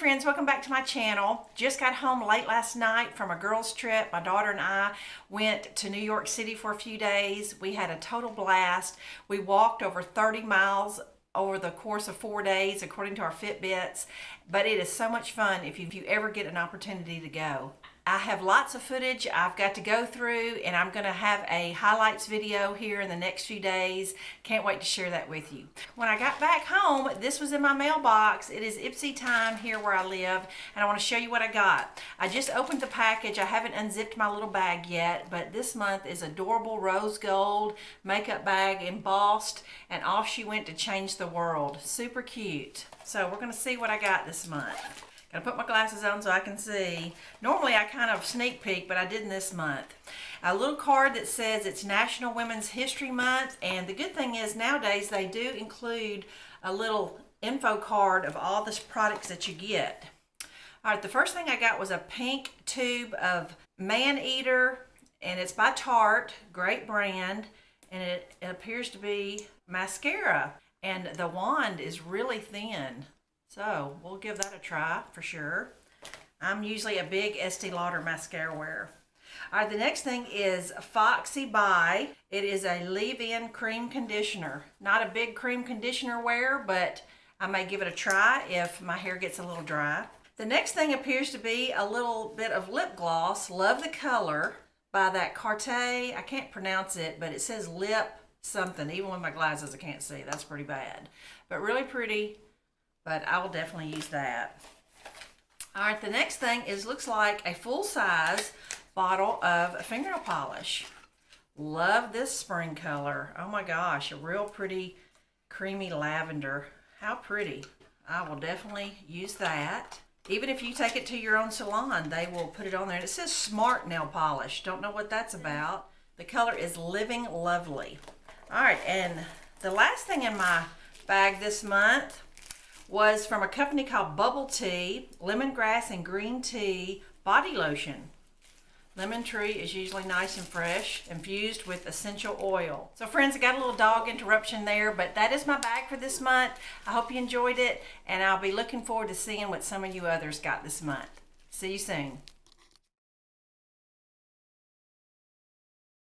friends, welcome back to my channel. Just got home late last night from a girls trip. My daughter and I went to New York City for a few days. We had a total blast. We walked over 30 miles over the course of 4 days according to our Fitbits, but it is so much fun if you ever get an opportunity to go. I have lots of footage I've got to go through, and I'm going to have a highlights video here in the next few days. Can't wait to share that with you. When I got back home, this was in my mailbox. It is IPSY time here where I live, and I want to show you what I got. I just opened the package. I haven't unzipped my little bag yet, but this month is adorable rose gold makeup bag embossed, and off she went to change the world. Super cute. So we're going to see what I got this month. Gotta put my glasses on so I can see. Normally I kind of sneak peek, but I didn't this month. A little card that says it's National Women's History Month, and the good thing is nowadays they do include a little info card of all the products that you get. Alright, the first thing I got was a pink tube of Man Eater, and it's by Tarte, great brand, and it appears to be mascara, and the wand is really thin. So we'll give that a try for sure. I'm usually a big Estee Lauder mascara wearer. All right, the next thing is IPSY Bag. It is a leave-in cream conditioner. Not a big cream conditioner wearer, but I may give it a try if my hair gets a little dry. The next thing appears to be a little bit of lip gloss. Love the color by that Cartier. I can't pronounce it, but it says lip something. Even with my glasses, I can't see. That's pretty bad. But really pretty. But I will definitely use that. All right, the next thing looks like a full-size bottle of fingernail polish. Love this spring color. Oh my gosh, a real pretty creamy lavender. How pretty. I will definitely use that. Even if you take it to your own salon, they will put it on there. And it says Smart Nail Polish. Don't know what that's about. The color is Living Lovely. All right, and the last thing in my bag this month was from a company called Bubble Tea, lemongrass and green tea body lotion. Lemon tree is usually nice and fresh, infused with essential oil. So friends, I got a little dog interruption there, but that is my bag for this month. I hope you enjoyed it, and I'll be looking forward to seeing what some of you others got this month. See you soon.